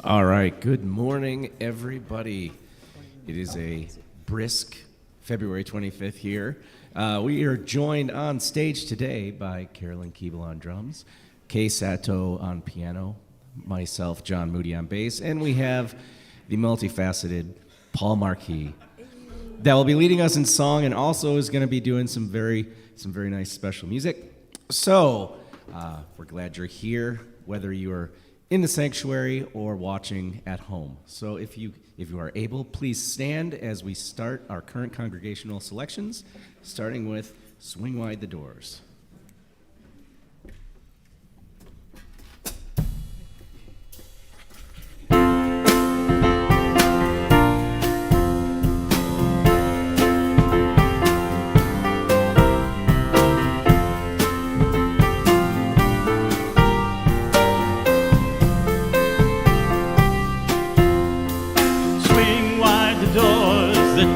All right, good morning, everybody. It is a brisk February 25th here. We are joined on stage today by Carolyn Keeble on drums, Kay Sato on piano, myself, John Moody on bass, and we have the multifaceted Paul Marquis that will be leading us in song and also is going to be doing some very nice special music. So, we're glad you're here, whether you are in the sanctuary or watching at home. So if you are able, please stand as we start our current congregational selections, starting with Swing Wide the Doors.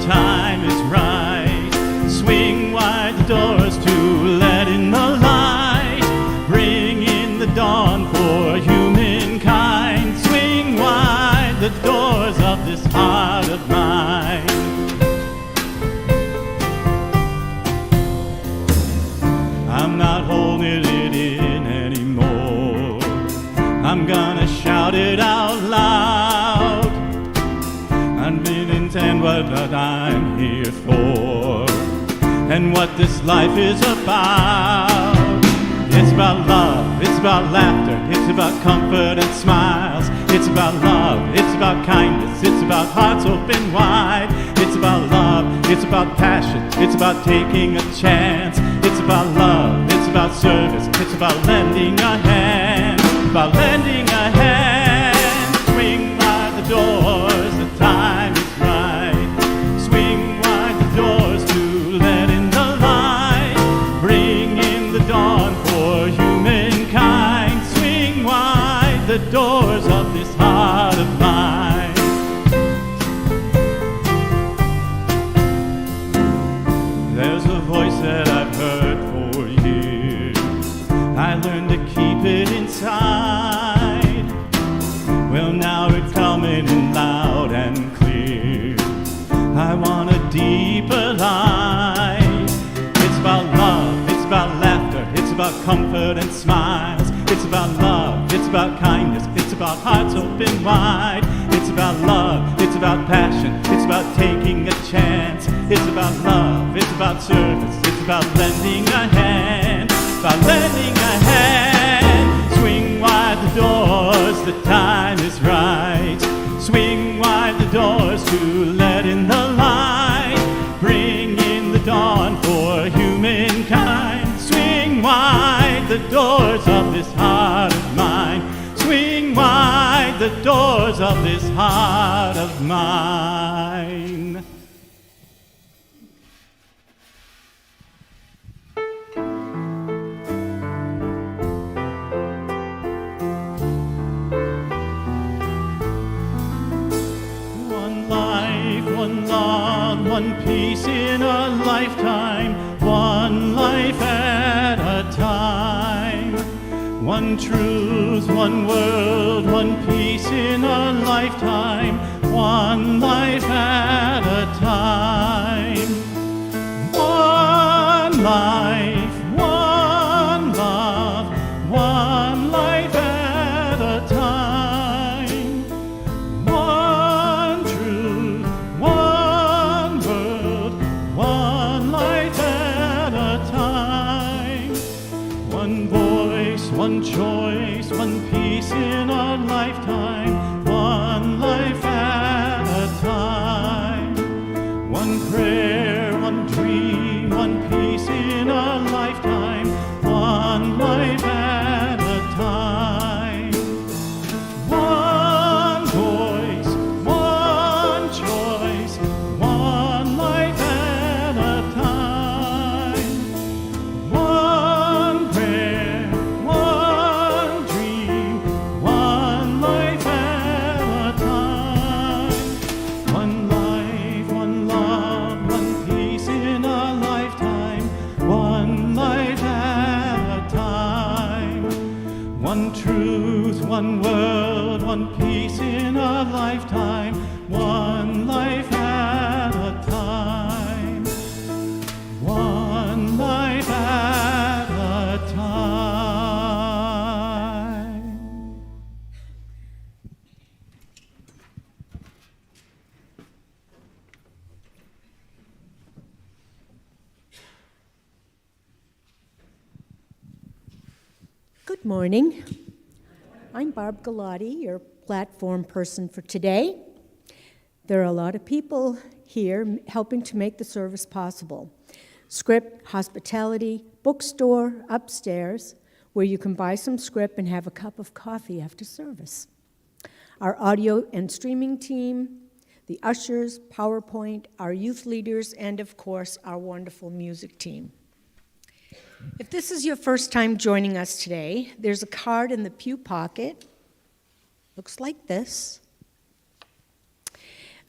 Time is right. Swing wide the doors to let in the light. Bring in the dawn for humankind. Swing wide the doors of this heart of mine. I'm not holding it in anymore. I'm gonna shout it out loud. I didn't intend what I'm here for, and what this life is about. It's about love, it's about laughter, it's about comfort and smiles. It's about love, it's about kindness, it's about hearts open wide. It's about love, it's about passion, it's about taking a chance. It's about love, it's about service, it's about lending a hand. About lending a hand. Swing by the doors, the time is right. Swing wide the doors to let in the light. Bring in the dawn for humankind. Swing wide the doors of this heart of mine. There's a voice that I've heard for years. I learned to keep it inside. Well, now it's coming in loud and clear. I want a deeper light. It's about love, it's about laughter, it's about comfort and smiles. It's about love, it's about kindness, it's about hearts open wide. It's about love, it's about passion, it's about taking a chance. It's about love, it's about service, it's about lending a hand. About lending a hand. Swing wide the doors, the time is right. Swing wide the doors to let in the light. Bring in the dawn for humankind. Swing wide the doors of this heart of mine. Swing wide the doors of this heart of mine. One love, one peace in a lifetime, one life at a time. One truth, one world, one peace in a lifetime, one life at a time. One life, one love, one life at a time. One choice, one peace in a lifetime, one life at a time. One prayer, one dream, one peace in a lifetime, one life at a time. One voice, one choice, one life at a time. One prayer, one dream, one life truth, one world, one peace in a lifetime, one life at a time, one life at a time. Good morning. I'm Barb Galati, your platform person for today. There are a lot of people here helping to make the service possible. Script, hospitality, bookstore upstairs, where you can buy some script and have a cup of coffee after service. Our audio and streaming team, the ushers, PowerPoint, our youth leaders, and of course, our wonderful music team. If this is your first time joining us today, there's a card in the pew pocket, looks like this,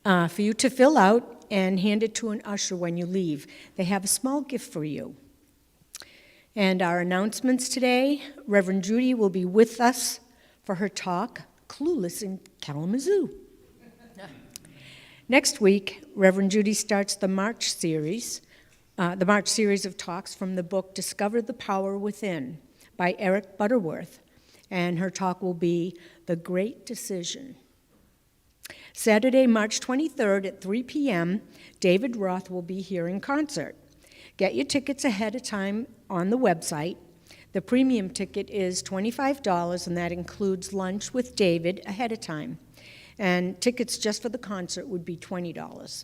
for you to fill out and hand it to an usher when you leave. They have a small gift for you. And our announcements today, Reverend Judy will be with us for her talk, Clueless in Kalamazoo. Next week, Reverend Judy starts the March series of talks from the book Discover the Power Within by Eric Butterworth, and her talk will be The Great Decision. Saturday, March 23rd at 3 p.m., David Roth will be here in concert. Get your tickets ahead of time on the website. The premium ticket is $25, and that includes lunch with David ahead of time. And tickets just for the concert would be $20.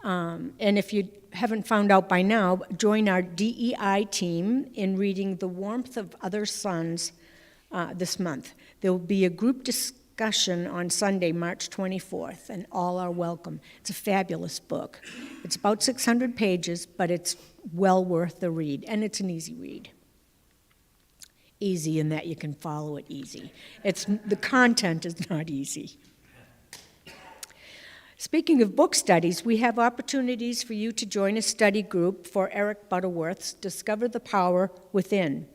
And if you haven't found out by now, join our DEI team in reading The Warmth of Other Suns this month. There will be a group discussion on Sunday, March 24th, and all are welcome. It's a fabulous book. It's about 600 pages, but it's well worth the read, and it's an easy read. Easy in that you can follow it easy. The content is not easy. Speaking of book studies, we have opportunities for you to join a study group for Eric Butterworth's Discover the Power Within.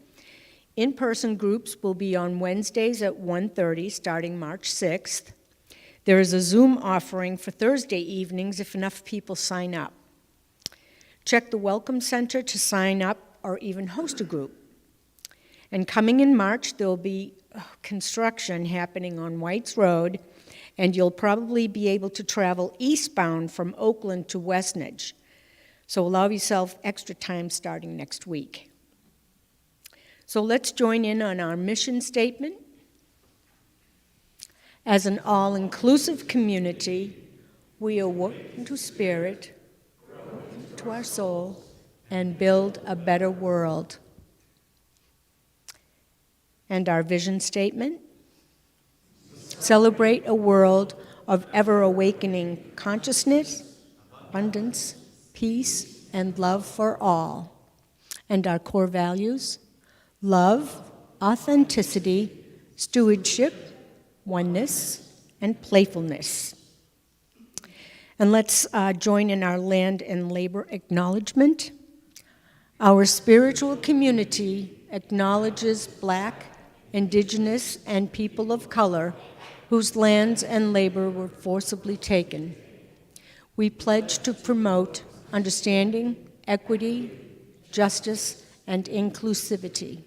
In-person groups will be on Wednesdays at 1:30, starting March 6th. There is a Zoom offering for Thursday evenings if enough people sign up. Check the Welcome Center to sign up or even host a group. And coming in March, there will be construction happening on Whites Road, and you'll probably be able to travel eastbound from Oakland to Westnedge. So allow yourself extra time starting next week. So let's join in on our mission statement. As an all-inclusive community, we awaken to spirit, to our soul, and build a better world. And our vision statement. Celebrate a world of ever-awakening consciousness, abundance, peace, and love for all. And our core values: love, authenticity, stewardship, oneness, and playfulness. And let's join in our land and labor acknowledgement. Our spiritual community acknowledges Black, Indigenous, and people of color whose lands and labor were forcibly taken. We pledge to promote understanding, equity, justice, and inclusivity.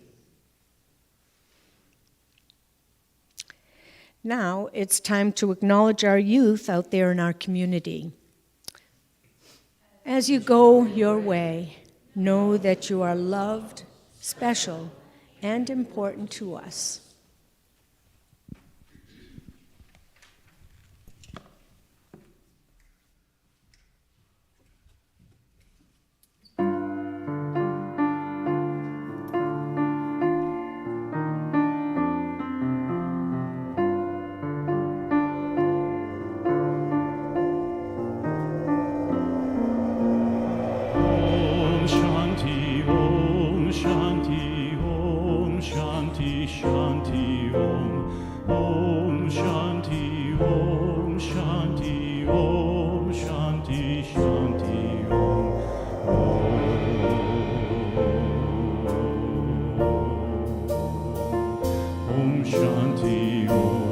Now it's time to acknowledge our youth out there in our community. As you go your way, know that you are loved, special, and important to us. Om Shanti, Om Shanti, Om Shanti, Shanti. Shanti Om.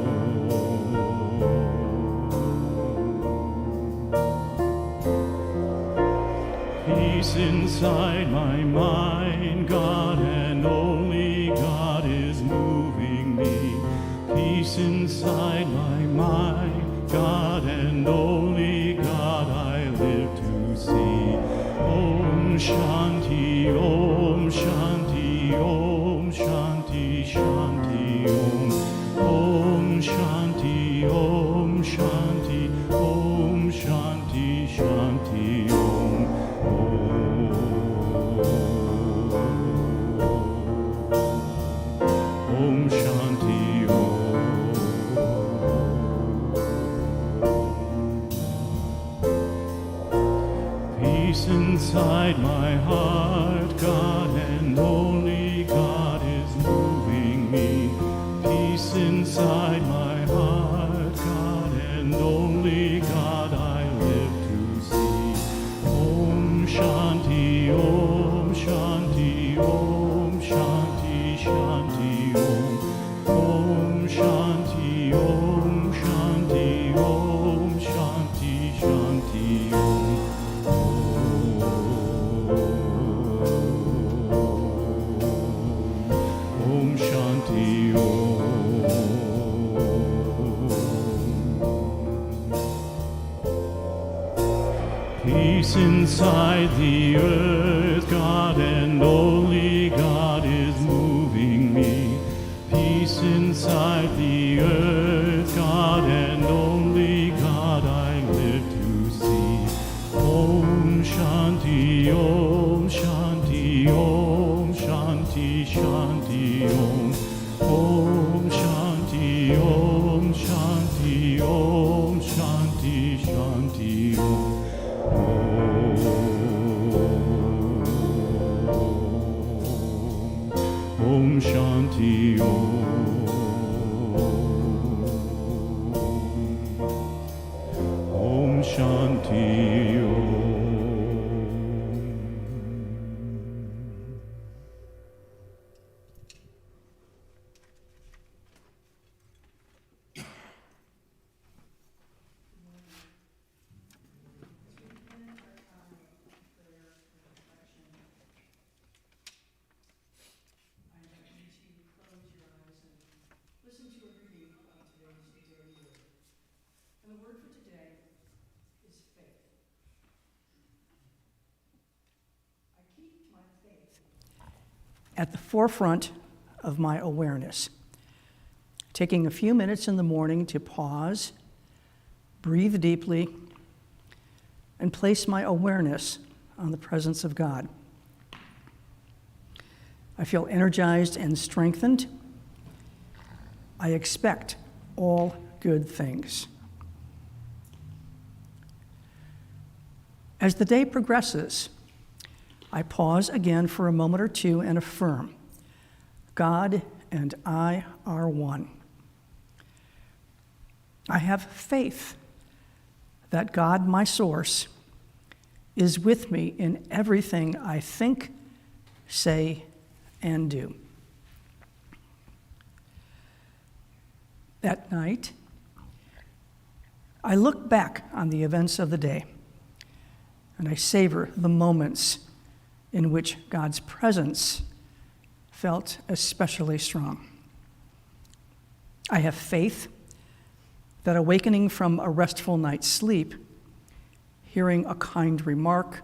Peace inside my mind, God and only God is moving me. Peace inside my mind, God and only God I live to see. Om Shanti, Om Shanti, Om Shanti, Shanti Om. Om Shanti, Om Shanti, Om Shanti, Shanti Om. Om Shanti Om. Peace inside my heart, God and only God is moving me. Peace inside my heart, God and only God I live to see. Om Shanti, Om Shanti, Om Shanti, Shanti Om. Om Shanti, Om Shanti, Om Shanti, Shanti Om. Om Shanti Om. Peace inside the earth, God and only God is moving me. Peace inside the earth, God and only God I live to see. Om Shanti, Om Shanti, Om Shanti, Shanti Om. Om Shanti, Om Shanti, Om Shanti, Shanti Om. Om Shanti Om. Om Shanti Om. Listen to a reading of today's daily word. And the word for today is faith. I keep my faith at the forefront of my awareness, taking a few minutes in the morning to pause, breathe deeply, and place my awareness on the presence of God. I feel energized and strengthened. I expect all good things. As the day progresses, I pause again for a moment or two and affirm, God and I are one. I have faith that God, my source, is with me in everything I think, say, and do. That night, I look back on the events of the day, and I savor the moments in which God's presence felt especially strong. I have faith that awakening from a restful night's sleep, hearing a kind remark,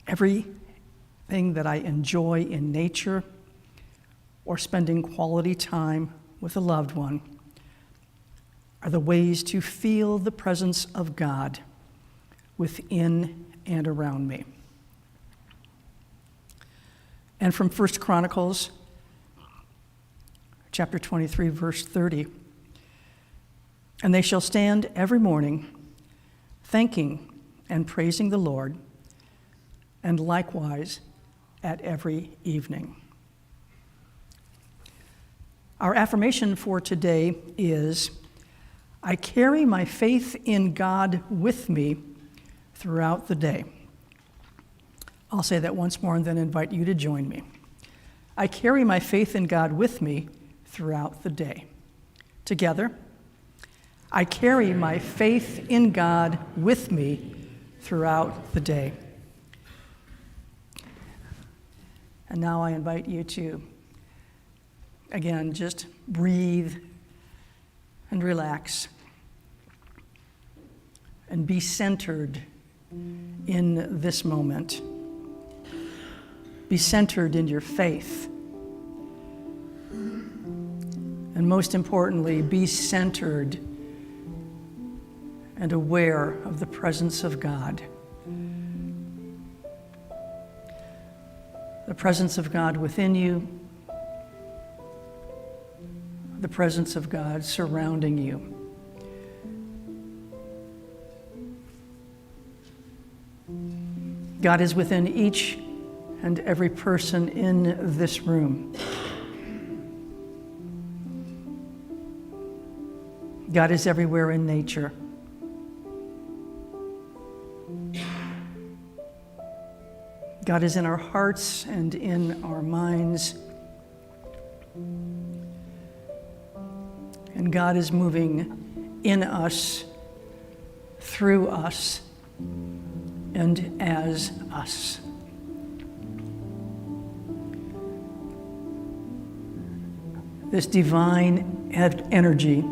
everything that I enjoy in nature, or spending quality time with a loved one, are the ways to feel the presence of God within and around me. And from 1 Chronicles, chapter 23, verse 30, and they shall stand every morning, thanking and praising the Lord, and likewise at every evening. Our affirmation for today is, I carry my faith in God with me throughout the day. I'll say that once more and then invite you to join me. I carry my faith in God with me throughout the day. Together, I carry my faith in God with me throughout the day. And now I invite you to, again, just breathe and relax and be centered in this moment. Be centered in your faith. And most importantly, be centered and aware of the presence of God. The presence of God within you, the presence of God surrounding you. God is within each and every person in this room. God is everywhere in nature. God is in our hearts and in our minds. And God is moving in us, through us, and as us. This divine energy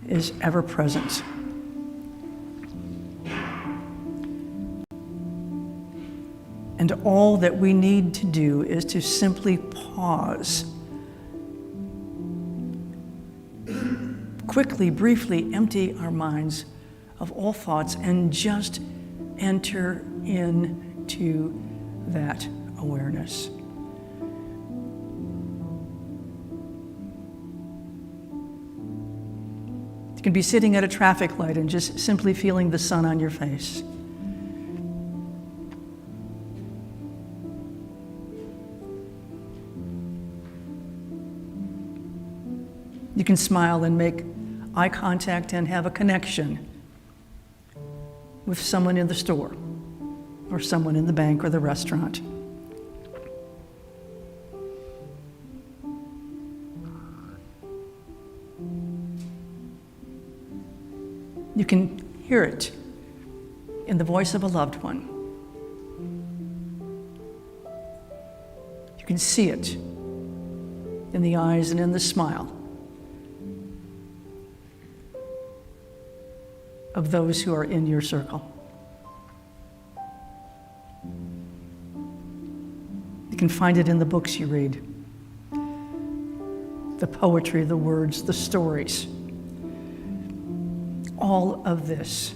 is ever present. And all that we need to do is to simply pause. Quickly, briefly empty our minds of all thoughts and just enter into that awareness. You can be sitting at a traffic light and just simply feeling the sun on your face. You can smile and make eye contact and have a connection with someone in the store or someone in the bank or the restaurant. You can hear it in the voice of a loved one. You can see it in the eyes and in the smile of those who are in your circle. You can find it in the books you read, the poetry, the words, the stories. All of this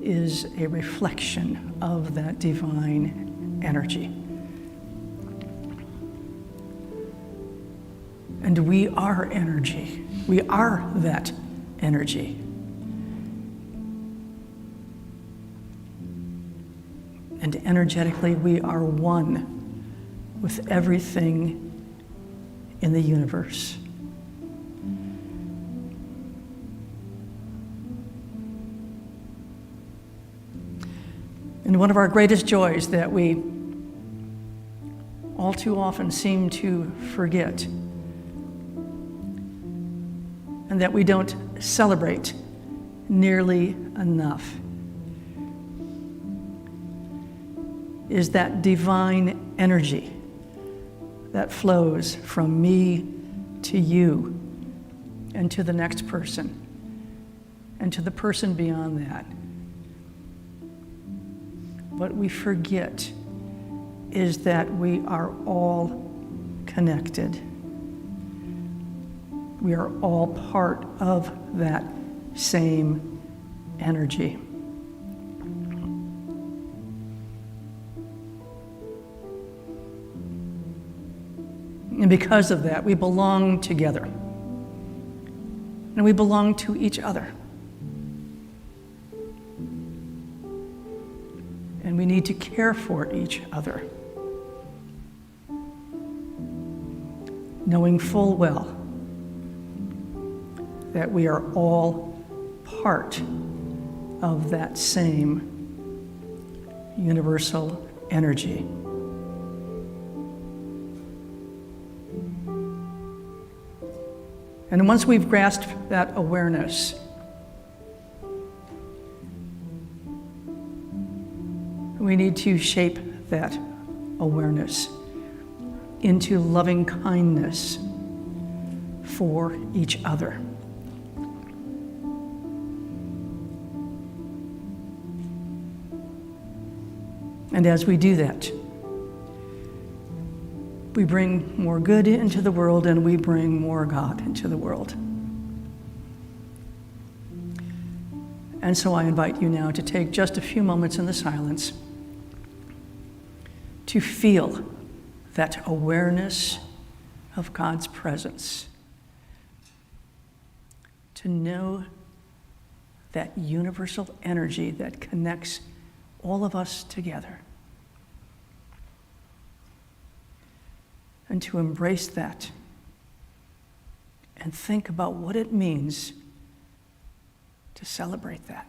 is a reflection of that divine energy. And we are energy. We are that energy. And energetically, we are one with everything in the universe. And one of our greatest joys that we all too often seem to forget, and that we don't celebrate nearly enough, is that divine energy that flows from me to you and to the next person and to the person beyond that. What we forget is that we are all connected. We are all part of that same energy. And because of that, we belong together. And we belong to each other. And we need to care for each other, knowing full well that we are all part of that same universal energy. And once we've grasped that awareness, we need to shape that awareness into loving kindness for each other. And as we do that, we bring more good into the world and we bring more God into the world. And so I invite you now to take just a few moments in the silence to feel that awareness of God's presence, to know that universal energy that connects all of us together, and to embrace that and think about what it means to celebrate that.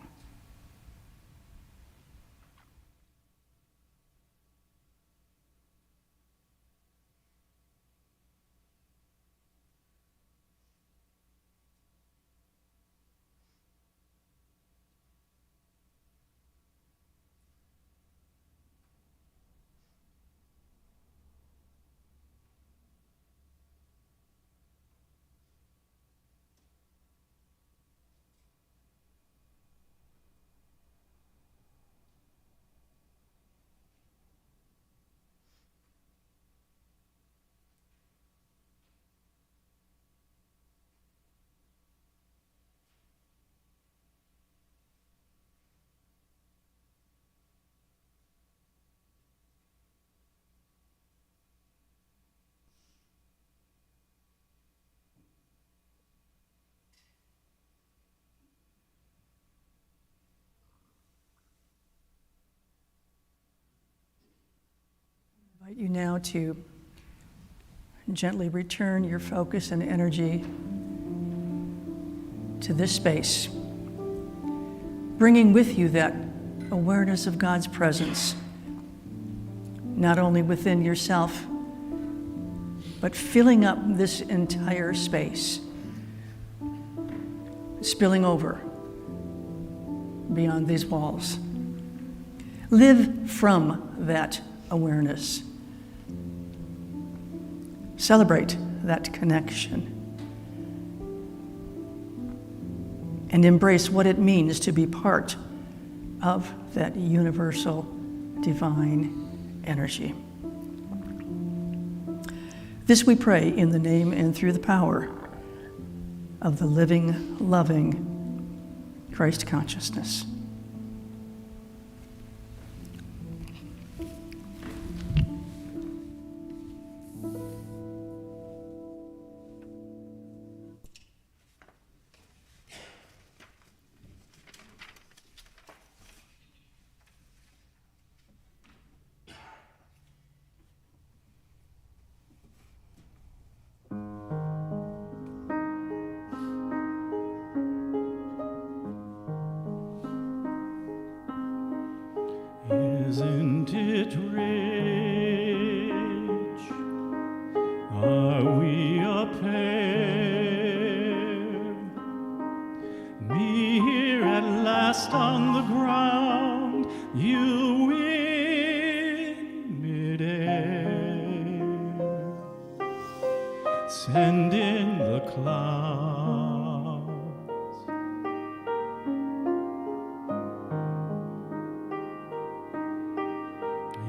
I invite you now to gently return your focus and energy to this space, bringing with you that awareness of God's presence, not only within yourself, but filling up this entire space, spilling over beyond these walls. Live from that awareness. Celebrate that connection and embrace what it means to be part of that universal divine energy. This we pray in the name and through the power of the living, loving Christ consciousness. Isn't it rich? Are we a pair? Me here at last on the ground, you in midair. Send in the clouds.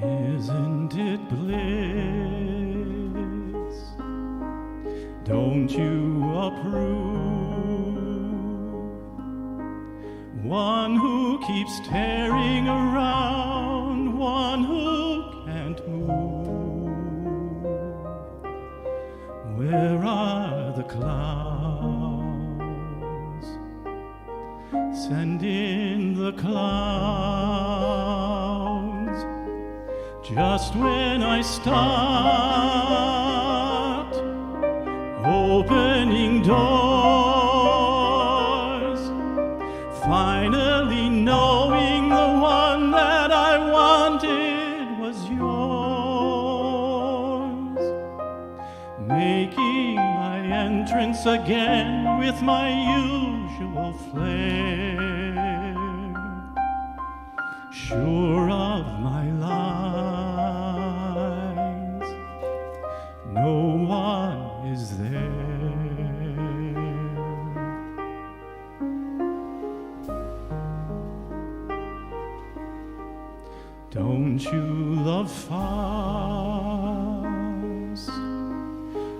Isn't it bliss? Don't you approve? One who keeps tearing around, one who can't move. Where are the clouds? Send in the clouds. Just when I start opening doors, finally knowing the one that I wanted was yours, making my entrance again with my usual flair, sure of my lines, no one is there. Don't you love farce?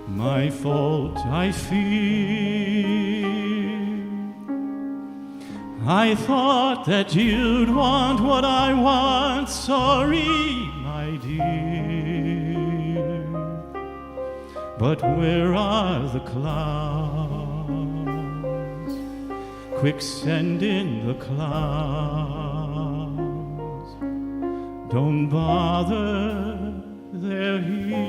My fault I fear. I thought that you'd want what I want. Sorry, my dear. But where are the clouds? Quick, send in the clouds. Don't bother, they're here.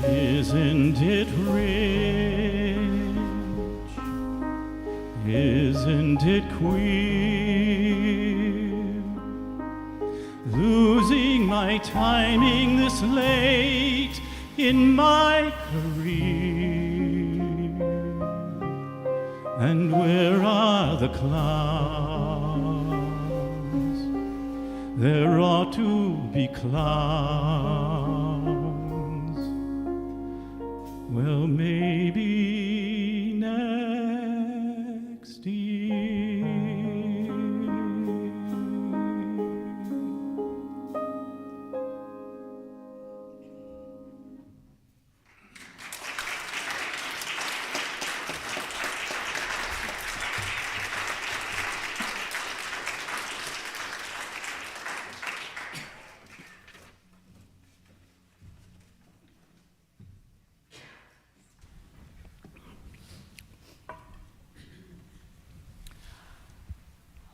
Isn't it rich? Isn't it queer? Losing my timing this late in my career. And where are the clouds? There ought to be clouds. Well, maybe next year.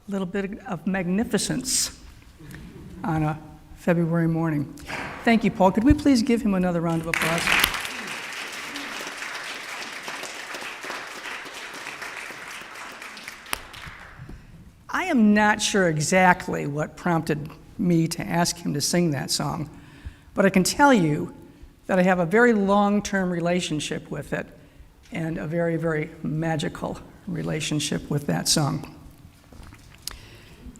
A little bit of magnificence on a February morning. Thank you, Paul. Could we please give him another round of applause? I am not sure exactly what prompted me to ask him to sing that song, but I can tell you that I have a very long-term relationship with it and a very, very magical relationship with that song.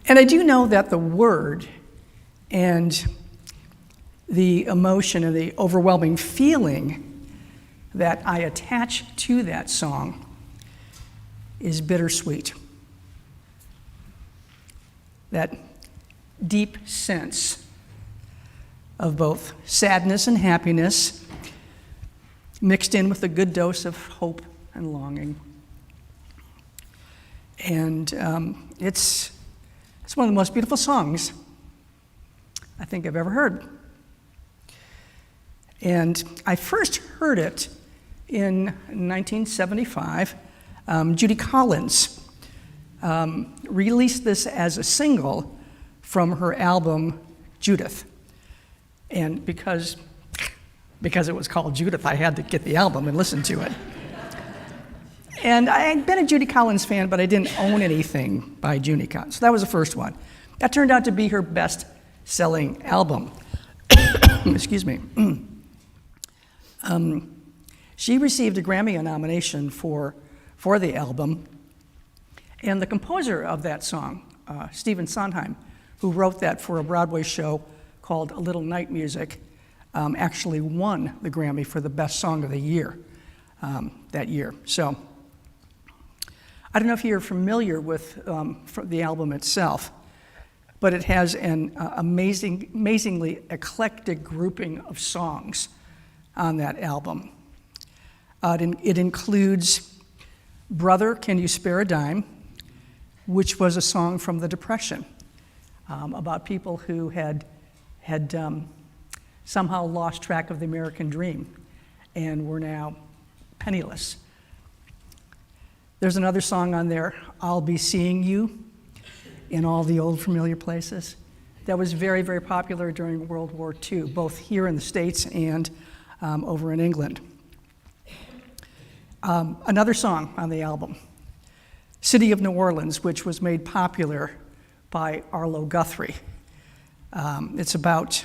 And I do know that the word and the emotion and the overwhelming feeling that I attach to that song is bittersweet. That deep sense of both sadness and happiness mixed in with a good dose of hope and longing. And it's one of the most beautiful songs I think I've ever heard. And I first heard it in 1975. Judy Collins released this as a single from her album Judith. And because it was called Judith, I had to get the album and listen to it. And I had been a Judy Collins fan, but I didn't own anything by Judy Collins. So that was the first one. That turned out to be her best-selling album. Excuse me. She received a Grammy nomination for the album. And the composer of that song, Stephen Sondheim, who wrote that for a Broadway show called A Little Night Music, actually won the Grammy for the best song of the year that year. So I don't know if you're familiar with the album itself, but it has an amazingly eclectic grouping of songs on that album. It includes Brother, Can You Spare a Dime?, which was a song from the Depression about people who had somehow lost track of the American dream and were now penniless. There's another song on there, I'll Be Seeing You in All the Old Familiar Places. That was very, very popular during World War II, both here in the States and over in England. Another song on the album, City of New Orleans, which was made popular by Arlo Guthrie. It's about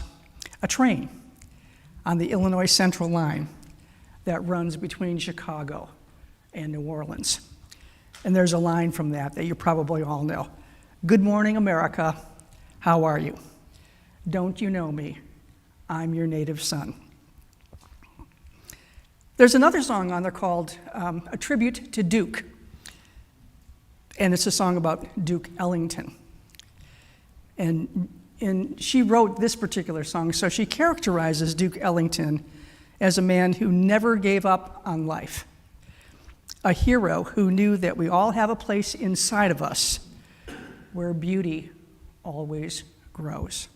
a train on the Illinois Central line that runs between Chicago and New Orleans. And there's a line from that you probably all know. Good morning, America. How are you? Don't you know me? I'm your native son. There's another song on there called A Tribute to Duke. And it's a song about Duke Ellington. And she wrote this particular song, so she characterizes Duke Ellington as a man who never gave up on life, a hero who knew that we all have a place inside of us where beauty always grows.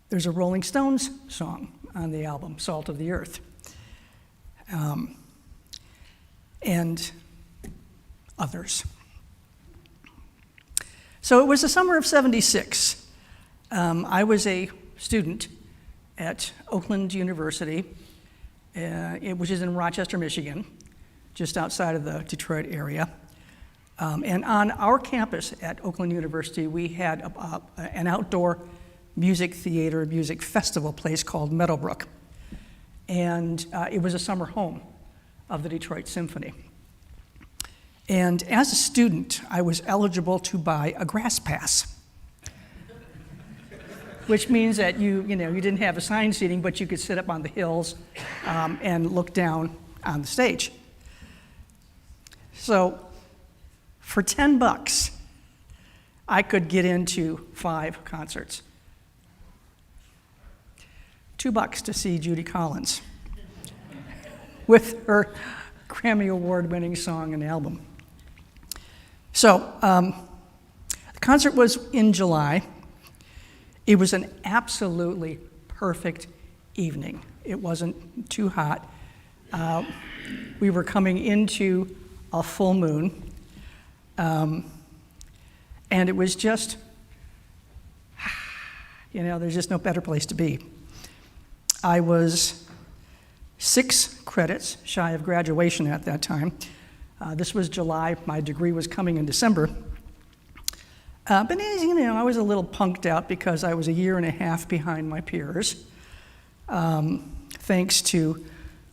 There's a Rolling Stones song on the album, Salt of the Earth, and others. So it was the summer of '76. I was a student at Oakland University, which is in Rochester, Michigan, just outside of the Detroit area. And on our campus at Oakland University, we had an outdoor music theater, music festival place called Meadowbrook. And it was a summer home of the Detroit Symphony. And as a student, I was eligible to buy a grass pass, which means that you didn't have assigned seating, but you could sit up on the hills and look down on the stage. So for $10, I could get into 5 concerts. $2 to see Judy Collins with her Grammy Award-winning song and album. So the concert was in July. It was an absolutely perfect evening. It wasn't too hot. We were coming into a full moon, and it was just, there's just no better place to be. I was 6 credits shy of graduation at that time. This was July. My degree was coming in December. But I was a little punked out because I was a year and a half behind my peers, thanks to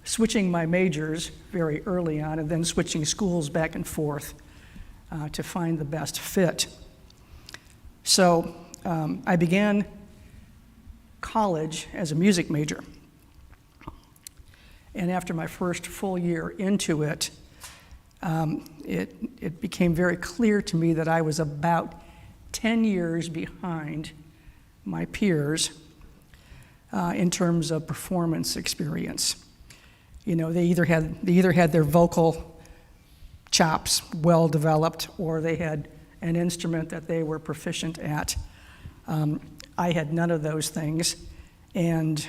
switching my majors very early on and then switching schools back and forth to find the best fit. So I began college as a music major. And after my first full year into it, it became very clear to me that I was about 10 years behind my peers in terms of performance experience. They either had their vocal chops well developed, or they had an instrument that they were proficient at. I had none of those things, and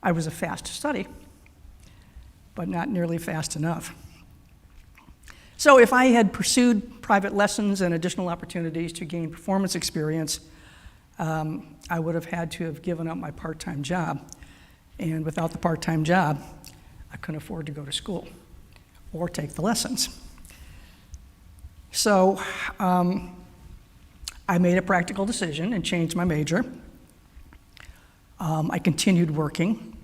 I was a fast study, but not nearly fast enough. So if I had pursued private lessons and additional opportunities to gain performance experience, I would have had to have given up my part-time job. And without the part-time job, I couldn't afford to go to school or take the lessons. So I made a practical decision and changed my major. I continued working.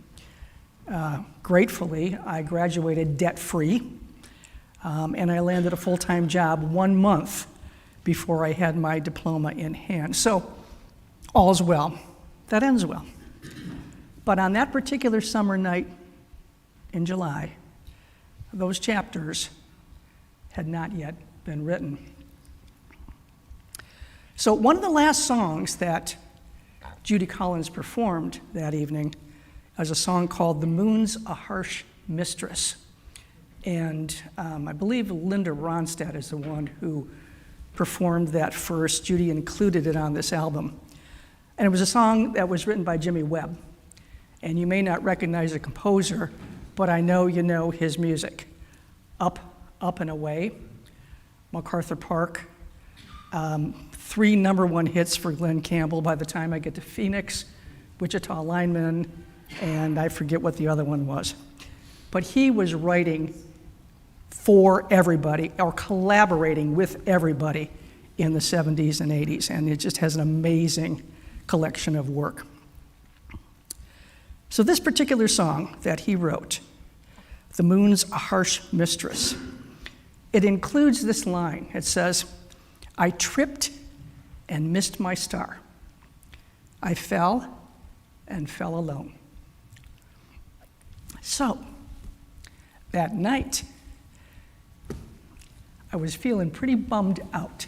Gratefully, I graduated debt-free. And I landed a full-time job 1 month before I had my diploma in hand. So all's well. That ends well. But on that particular summer night in July, those chapters had not yet been written. So one of the last songs that Judy Collins performed that evening was a song called "The Moon's a Harsh Mistress." And I believe Linda Ronstadt is the one who performed that first. Judy included it on this album. And it was a song that was written by Jimmy Webb. And you may not recognize the composer, but I know you know his music. Up, Up and Away, MacArthur Park, 3 #1 hits for Glenn Campbell by the time I get to Phoenix, Wichita Lineman, and I forget what the other one was. But he was writing for everybody, or collaborating with everybody in the 70s and 80s, and it just has an amazing collection of work. So this particular song that he wrote, "The Moon's a Harsh Mistress," it includes this line. It says, "I tripped and missed my star. I fell and fell alone." So, that night, I was feeling pretty bummed out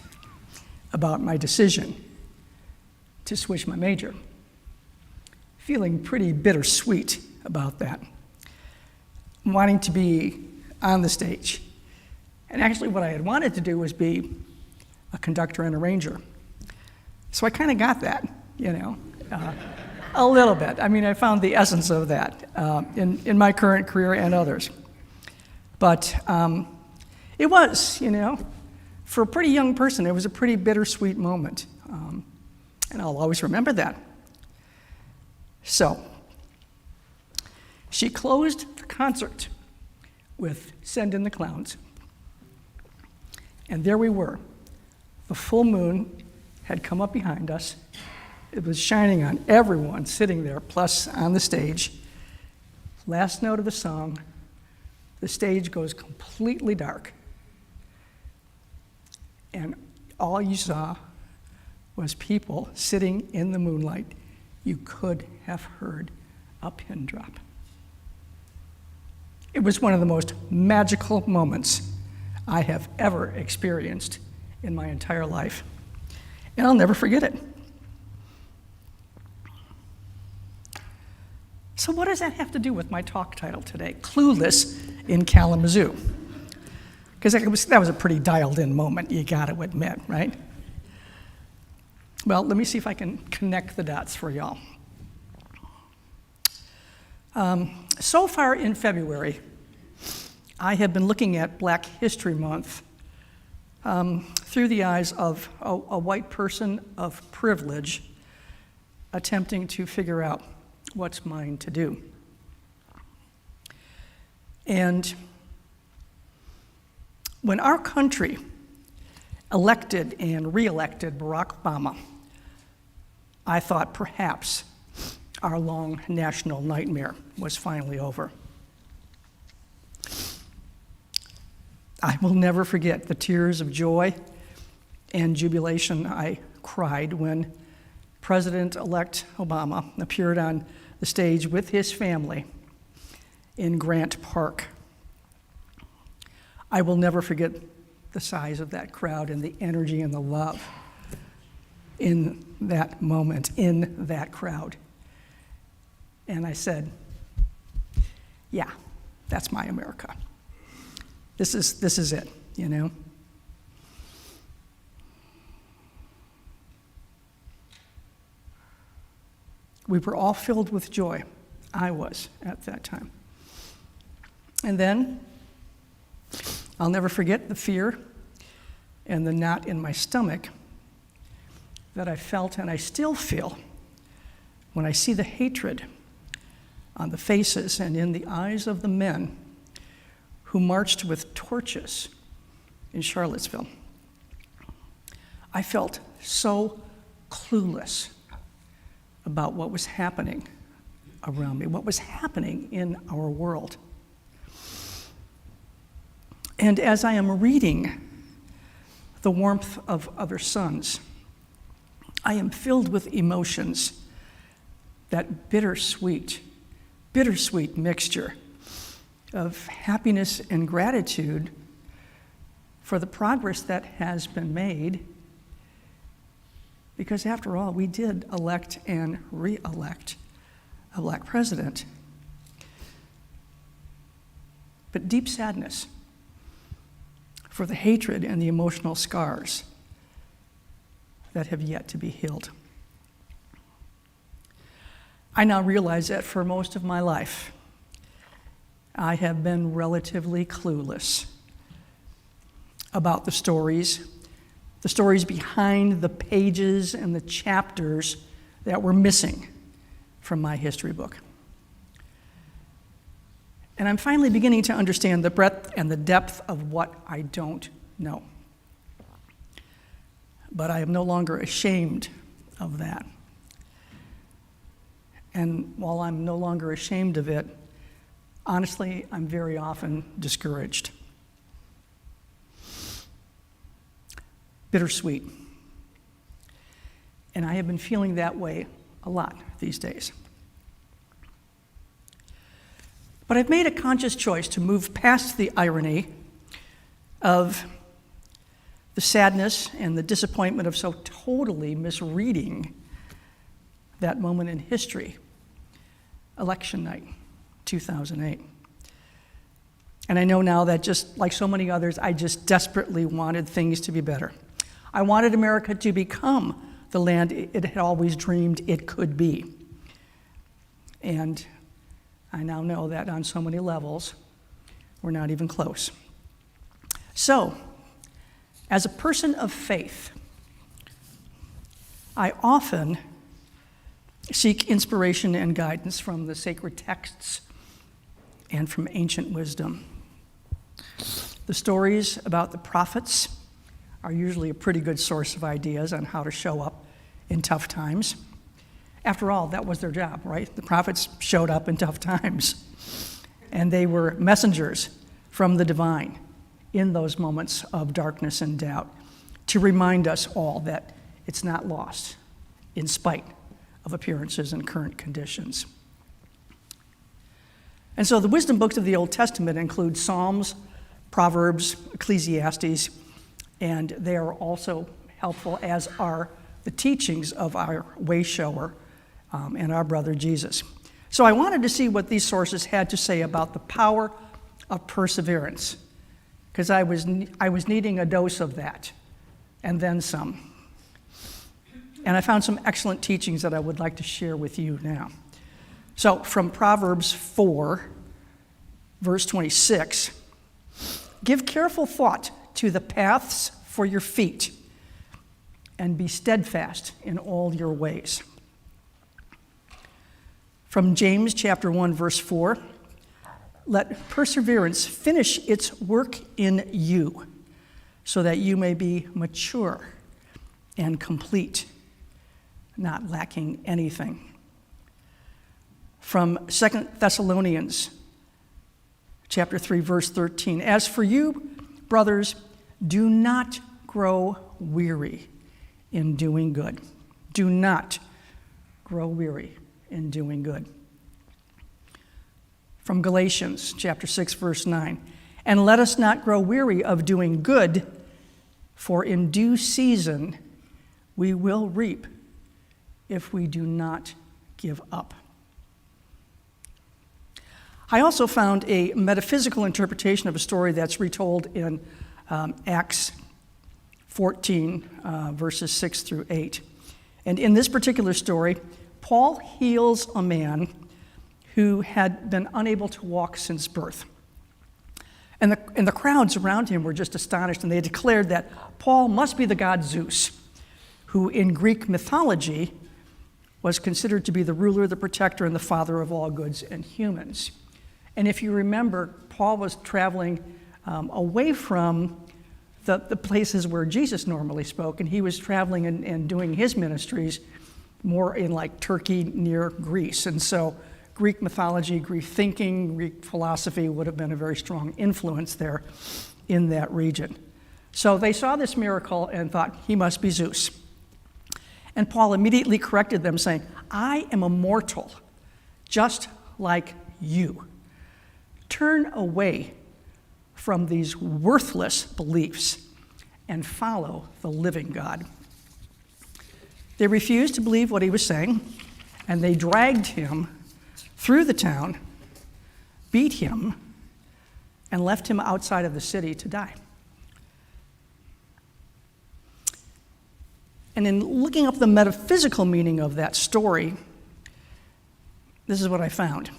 about my decision to switch my major. Feeling pretty bittersweet about that. Wanting to be on the stage. And actually what I had wanted to do was be a conductor and arranger. So I kind of got that, a little bit. I mean, I found the essence of that in my current career and others. But it was, for a pretty young person, it was a pretty bittersweet moment. And I'll always remember that. So, she closed the concert with "Send in the Clowns." And there we were. The full moon had come up behind us. It was shining on everyone sitting there, plus on the stage. Last note of the song, the stage goes completely dark. And all you saw was people sitting in the moonlight. You could have heard a pin drop. It was one of the most magical moments I have ever experienced in my entire life. And I'll never forget it. So what does that have to do with my talk title today? Clueless in Kalamazoo. Because that was a pretty dialed-in moment, you got to admit, right? Well, let me see if I can connect the dots for y'all. So far in February, I have been looking at Black History Month through the eyes of a white person of privilege attempting to figure out what's mine to do. And when our country elected and re-elected Barack Obama, I thought perhaps our long national nightmare was finally over. I will never forget the tears of joy and jubilation I cried when President-elect Obama appeared on the stage with his family in Grant Park. I will never forget the size of that crowd and the energy and the love in that moment, in that crowd. And I said, yeah, that's my America. This is it, We were all filled with joy. I was at that time. And then, I'll never forget the fear and the knot in my stomach that I felt and I still feel when I see the hatred on the faces and in the eyes of the men who marched with torches in Charlottesville. I felt so clueless about what was happening around me, what was happening in our world. And as I am reading The Warmth of Other Suns, I am filled with emotions, that bittersweet mixture of happiness and gratitude for the progress that has been made, because after all, we did elect and re-elect a Black president. But deep sadness for the hatred and the emotional scars that have yet to be healed. I now realize that for most of my life, I have been relatively clueless about the stories behind the pages and the chapters that were missing from my history book. And I'm finally beginning to understand the breadth and the depth of what I don't know. but I am no longer ashamed of that. And while I'm no longer ashamed of it, honestly, I'm very often discouraged. Bittersweet. And I have been feeling that way a lot these days. But I've made a conscious choice to move past the irony of the sadness and the disappointment of so totally misreading that moment in history, election night, 2008. And I know now that just like so many others, I just desperately wanted things to be better. I wanted America to become the land it had always dreamed it could be. And I now know that on so many levels, we're not even close. So, as a person of faith, I often seek inspiration and guidance from the sacred texts and from ancient wisdom. The stories about the prophets are usually a pretty good source of ideas on how to show up in tough times. After all, that was their job, right? The prophets showed up in tough times, and they were messengers from the divine in those moments of darkness and doubt to remind us all that it's not lost in spite of appearances and current conditions. And so the wisdom books of the Old Testament include Psalms, Proverbs, Ecclesiastes, and they are also helpful, as are the teachings of our way shower and our brother Jesus. So I wanted to see what these sources had to say about the power of perseverance, because I was needing a dose of that, and then some. And I found some excellent teachings that I would like to share with you now. So from Proverbs 4, verse 26, give careful thought to the paths for your feet, and be steadfast in all your ways. From James chapter 1, verse 4, let perseverance finish its work in you, so that you may be mature and complete, not lacking anything. From 2 Thessalonians chapter 3, verse 13, as for you, brothers, do not grow weary in doing good. Do not grow weary in doing good. From Galatians chapter 6, verse 9, and let us not grow weary of doing good, for in due season we will reap if we do not give up. I also found a metaphysical interpretation of a story that's retold in Acts 14, verses 6 through 8. And in this particular story, Paul heals a man who had been unable to walk since birth. And the crowds around him were just astonished, and they declared that Paul must be the god Zeus, who in Greek mythology was considered to be the ruler, the protector, and the father of all goods and humans. And if you remember, Paul was traveling away from the places where Jesus normally spoke, and he was traveling and doing his ministries more in like Turkey near Greece. And so Greek mythology, Greek thinking, Greek philosophy would have been a very strong influence there in that region. So they saw this miracle and thought, he must be Zeus. And Paul immediately corrected them, saying, I am a mortal, just like you. Turn away from these worthless beliefs and follow the living God. They refused to believe what he was saying, and they dragged him through the town, beat him, and left him outside of the city to die. And in looking up the metaphysical meaning of that story, this is what I found.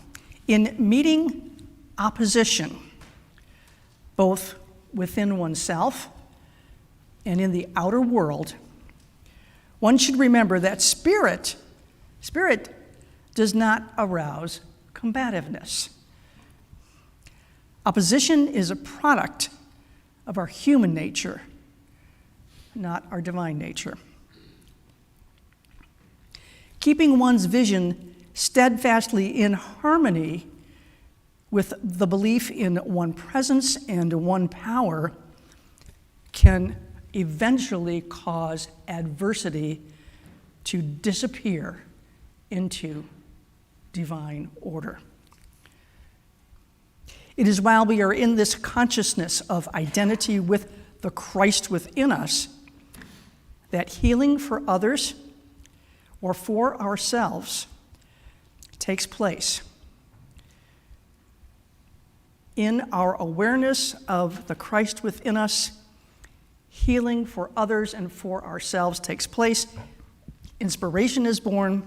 In meeting opposition, both within oneself and in the outer world, one should remember that spirit does not arouse combativeness. Opposition is a product of our human nature, not our divine nature. Keeping one's vision steadfastly in harmony with the belief in one presence and one power can eventually cause adversity to disappear into divine order. It is while we are in this consciousness of identity with the Christ within us that healing for others or for ourselves takes place. In our awareness of the Christ within us, healing for others and for ourselves takes place. Inspiration is born,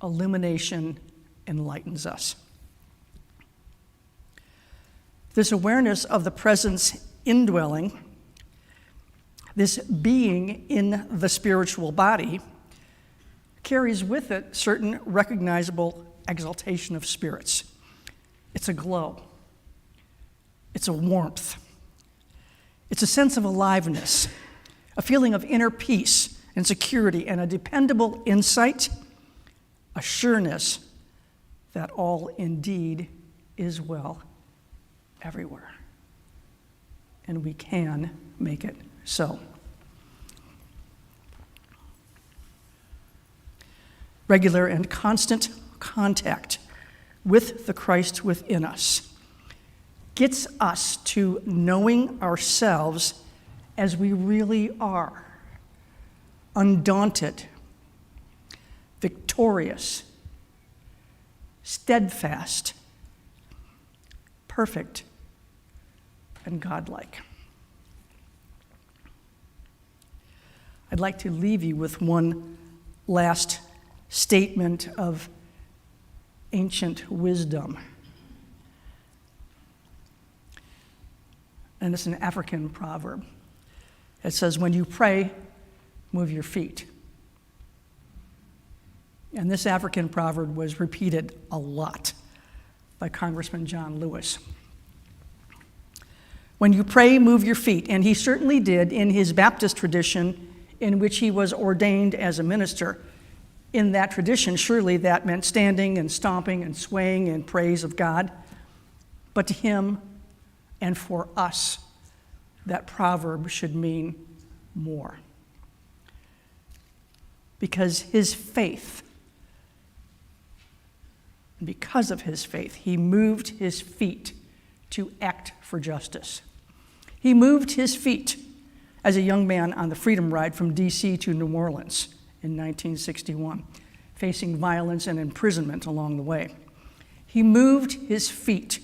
illumination enlightens us. This awareness of the presence indwelling, this being in the spiritual body, carries with it certain recognizable exaltation of spirits. It's a glow. It's a warmth. It's a sense of aliveness, a feeling of inner peace and security, and a dependable insight, a sureness that all indeed is well everywhere. And we can make it so. Regular and constant contact with the Christ within us gets us to knowing ourselves as we really are, undaunted, victorious, steadfast, perfect, and godlike. I'd like to leave you with one last statement of ancient wisdom. And it's an African proverb. It says, when you pray, move your feet. And this African proverb was repeated a lot by Congressman John Lewis. When you pray, move your feet. And he certainly did in his Baptist tradition in which he was ordained as a minister. In that tradition, surely that meant standing and stomping and swaying in praise of God. But to him and for us, that proverb should mean more. Because his faith, and because of his faith, he moved his feet to act for justice. He moved his feet as a young man on the Freedom Ride from D.C. to New Orleans in 1961, facing violence and imprisonment along the way. He moved his feet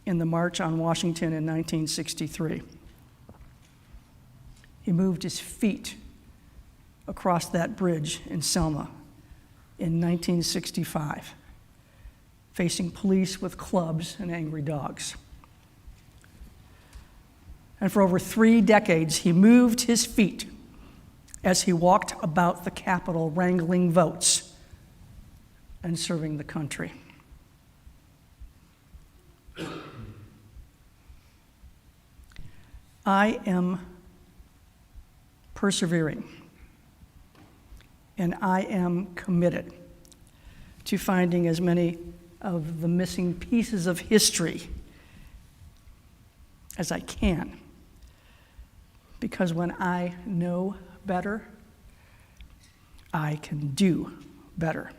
in the March on Washington in 1963. He moved his feet across that bridge in Selma in 1965, facing police with clubs and angry dogs. And for over 3 decades, he moved his feet as he walked about the Capitol wrangling votes and serving the country. I am persevering, and I am committed to finding as many of the missing pieces of history as I can, because when I know better, I can do better.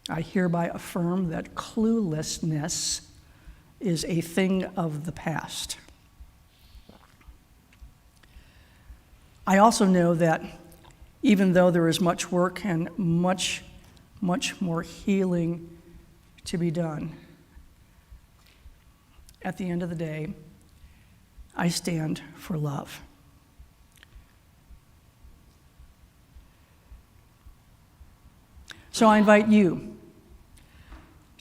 I hereby affirm that cluelessness is a thing of the past. I also know that even though there is much work and much more healing to be done, at the end of the day, I stand for love. So I invite you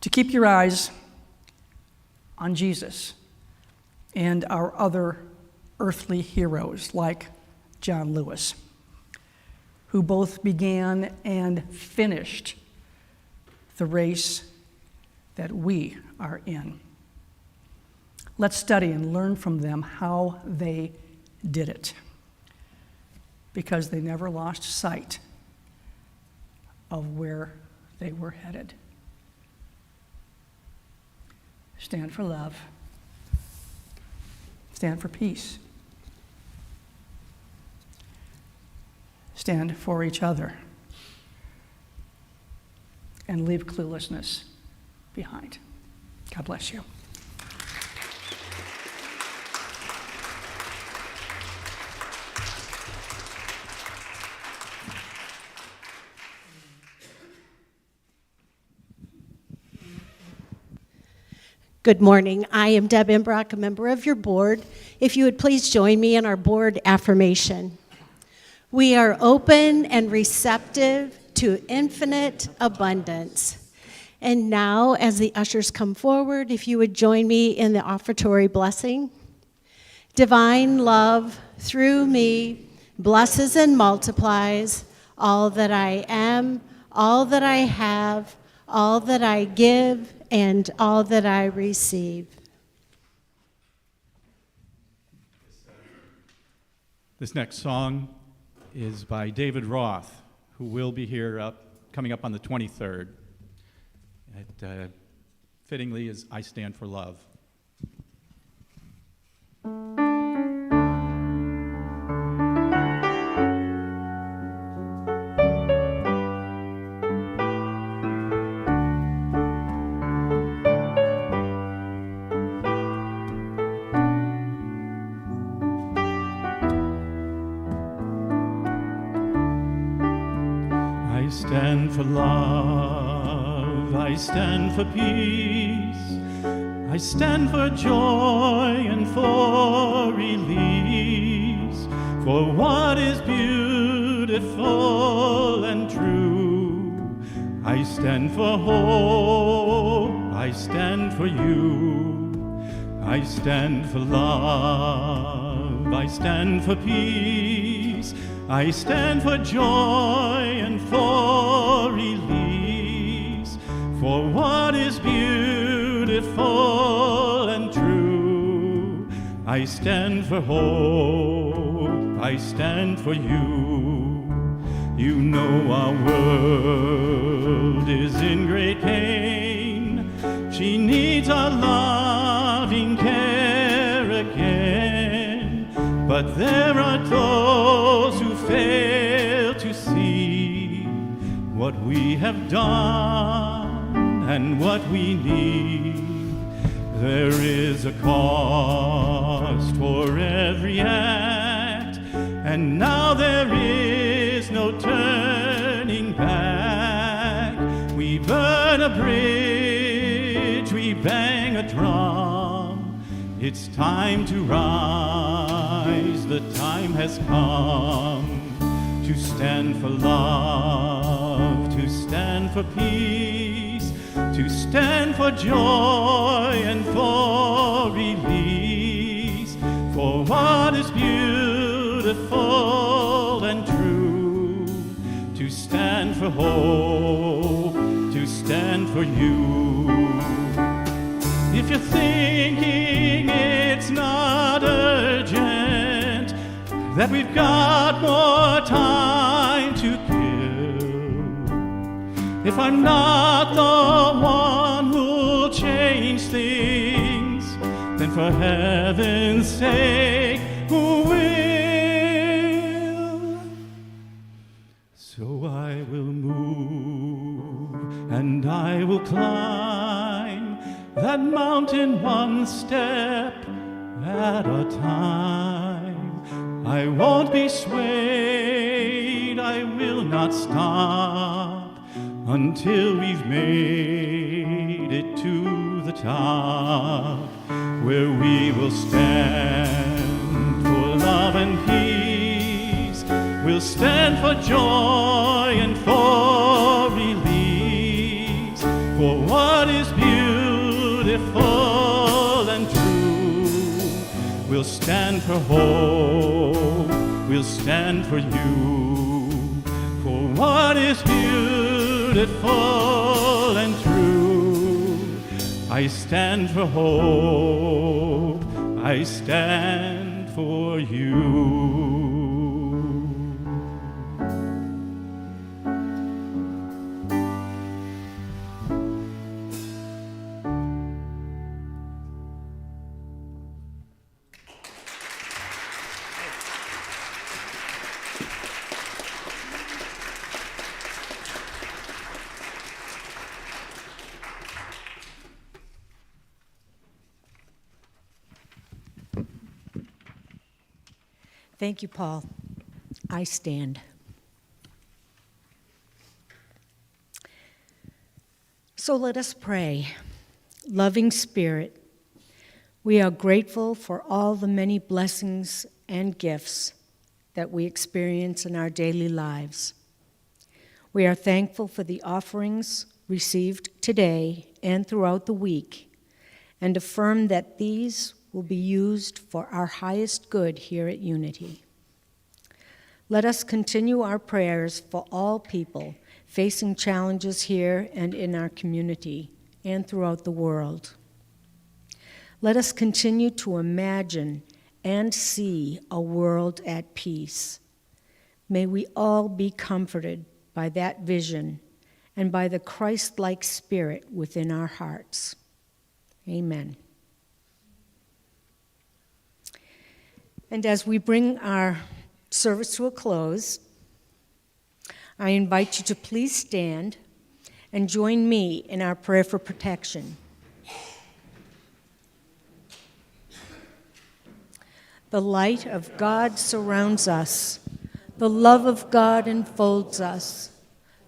to keep your eyes on Jesus and our other earthly heroes like John Lewis, who both began and finished the race that we are in. Let's study and learn from them how they did it because they never lost sight of where they were headed. Stand for love. Stand for peace. Stand for each other. And leave cluelessness behind. God bless you. Good morning. I am Deb Imbrock, a member of your board. If you would please join me in our board affirmation. We are open and receptive to infinite abundance. And now, as the ushers come forward, if you would join me in the offertory blessing. Divine love through me blesses and multiplies all that I am, all that I have, all that I give, and all that I receive. This next song is by David Roth, who will be here coming up on the 23rd. It fittingly is I Stand for Love. I stand for love, I stand for peace, I stand for joy and for release, for what is beautiful and true. I stand for hope, I stand for you, I stand for love, I stand for peace, I stand for joy and for release, for what is beautiful and true. I stand for hope, I stand for you. You know our world is in great pain. She needs our loving care again. But there are those who fail to see what we have done and what we need. There is a cost for every act, and now there is no turning back. We burn a bridge, we bang a drum. It's time to rise, the time has come to stand for love, to stand for peace, to stand for joy and for release, for what is beautiful and true, to stand for hope, to stand for you. If you're thinking it's not urgent, that we've got more time to kill, if I'm not the one who'll change things, then for heaven's sake, who will? So I will move and I will climb that mountain one step at a time. I won't be swayed, I will not stop until we've made it to the top, where we will stand for love and peace. We'll stand for joy and for release, for what is beautiful and true. We'll stand for hope, we'll stand for you, for what is beautiful and true. I stand for hope, I stand for you. Thank you, Paul. I stand. So let us pray. Loving Spirit, we are grateful for all the many blessings and gifts that we experience in our daily lives. We are thankful for the offerings received today and throughout the week, and affirm that these will be used for our highest good here at Unity. Let us continue our prayers for all people facing challenges here and in our community and throughout the world. Let us continue to imagine and see a world at peace. May we all be comforted by that vision and by the Christ-like spirit within our hearts. Amen. And as we bring our service to a close, I invite you to please stand and join me in our prayer for protection. The light of God surrounds us. The love of God enfolds us.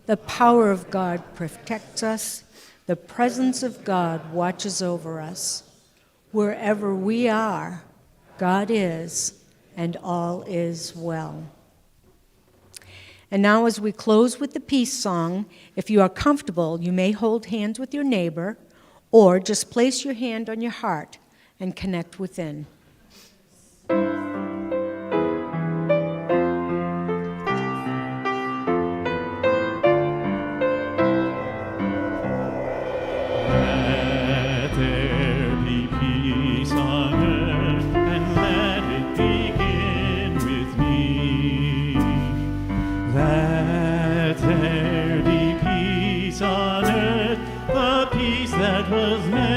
The power of God protects us. The presence of God watches over us. Wherever we are, God is, and all is well. And now as we close with the peace song, if you are comfortable, you may hold hands with your neighbor, or just place your hand on your heart and connect within. Let there be peace on earth, and let it begin with me. Let there be peace on earth, the peace that was meant